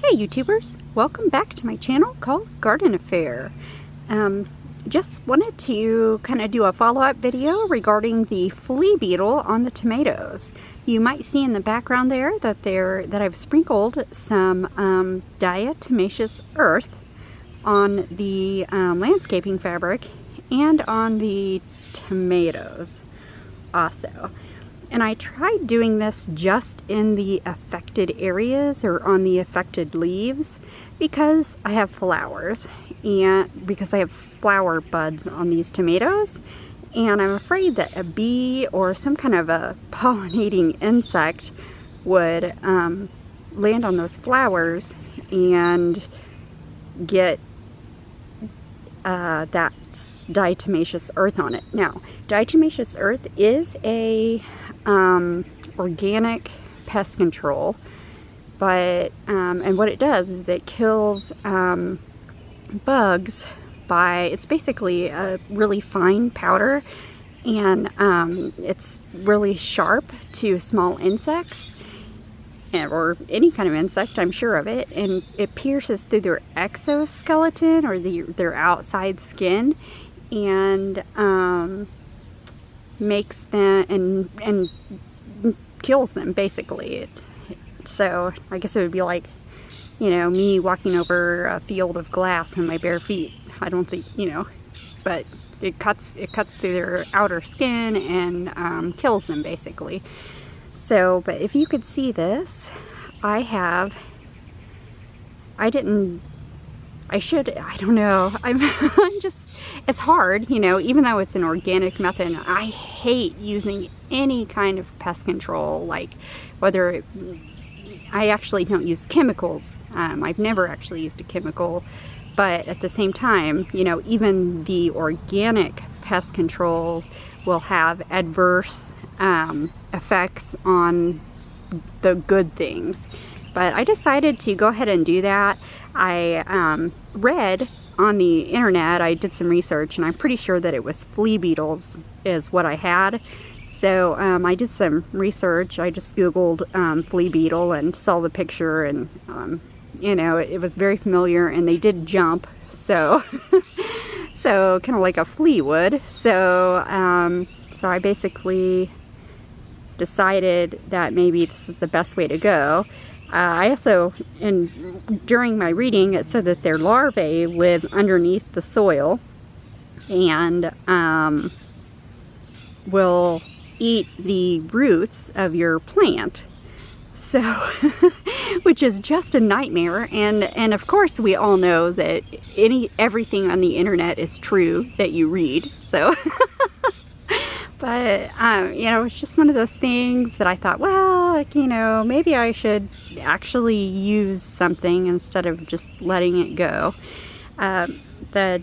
Hey YouTubers, welcome back to my channel called Garden Affair. Just wanted to kind of do a follow-up video regarding the flea beetle on the tomatoes. You might see in the background there that I've sprinkled some diatomaceous earth on the landscaping fabric and on the tomatoes also. And I tried doing this just in the affected areas or on the affected leaves because I have flowers and because I have flower buds on these tomatoes, and I'm afraid that a bee or some kind of a pollinating insect would land on those flowers and get that diatomaceous earth on it. Now, diatomaceous earth is a organic pest control, but and what it does is it kills bugs by, it's basically a really fine powder, and it's really sharp to small insects or any kind of insect, I'm sure of it, and it pierces through their exoskeleton or their outside skin and makes them and kills them basically. So I guess it would be like, you know, me walking over a field of glass with my bare feet. I don't think, you know, but it cuts through their outer skin and kills them basically. So, but if you could see this, I don't know, I'm just, it's hard, you know, even though it's an organic method. I hate using any kind of pest control, like whether I actually don't use chemicals. I've never actually used a chemical, but at the same time, you know, even the organic pest controls will have adverse effects on the good things. But I decided to go ahead and do that. I read on the internet, I did some research, and I'm pretty sure that it was flea beetles is what I had. So I did some research. I just Googled flea beetle and saw the picture, and you know, it was very familiar, and they did jump, so so kind of like a flea would. So so I basically decided that maybe this is the best way to go. I also, during my reading, it said that their larvae live underneath the soil and will eat the roots of your plant. So, which is just a nightmare. And of course, we all know that everything on the internet is true that you read. So. But, you know, it's just one of those things that I thought, well, you know, maybe I should actually use something instead of just letting it go. The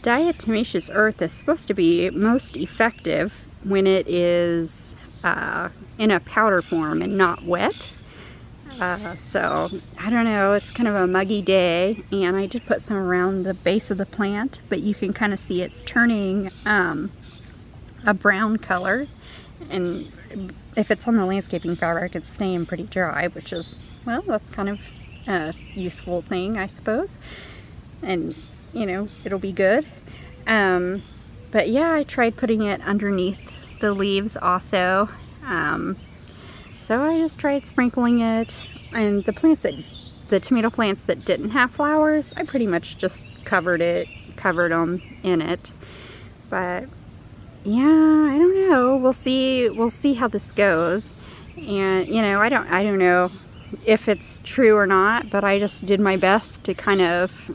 diatomaceous earth is supposed to be most effective when it is in a powder form and not wet. So, I don't know, it's kind of a muggy day, and I did put some around the base of the plant, but you can kind of see it's turning a brown color, and if it's on the landscaping fabric, it's staying pretty dry, which is, well, that's kind of a useful thing, I suppose, and you know, it'll be good. But yeah, I tried putting it underneath the leaves also, so I just tried sprinkling it, and the tomato plants that didn't have flowers, I pretty much just covered them in it. But yeah, I don't know. We'll see how this goes. And you know, I don't know if it's true or not, but I just did my best to kind of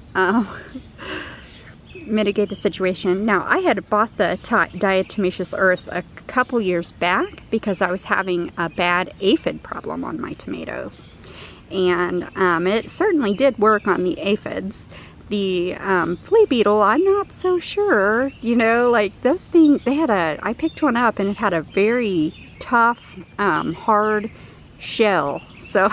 mitigate the situation. Now, I had bought the diatomaceous earth a couple years back because I was having a bad aphid problem on my tomatoes. And it certainly did work on the aphids. The flea beetle, I'm not so sure, you know, like those things, I picked one up and it had a very tough, hard shell, so,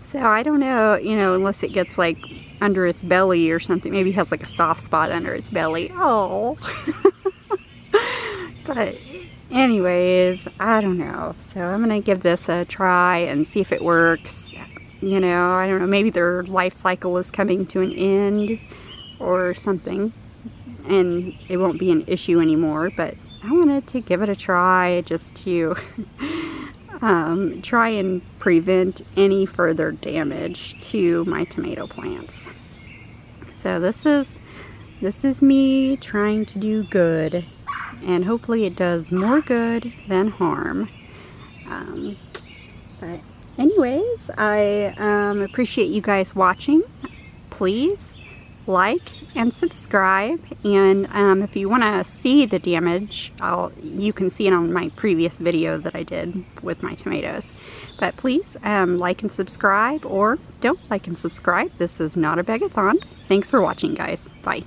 so I don't know, you know, unless it gets like under its belly or something, maybe it has like a soft spot under its belly, oh, but anyways, I don't know, so I'm gonna give this a try and see if it works. you know, I don't know, maybe their life cycle is coming to an end or something, and it won't be an issue anymore. But I wanted to give it a try, just to try and prevent any further damage to my tomato plants. So this is me trying to do good, and hopefully it does more good than harm. But anyways, I appreciate you guys watching. Please like and subscribe, and if you want to see the damage, you can see it on my previous video that I did with my tomatoes. But please like and subscribe, or don't like and subscribe. This is not a begathon. Thanks for watching, guys. Bye.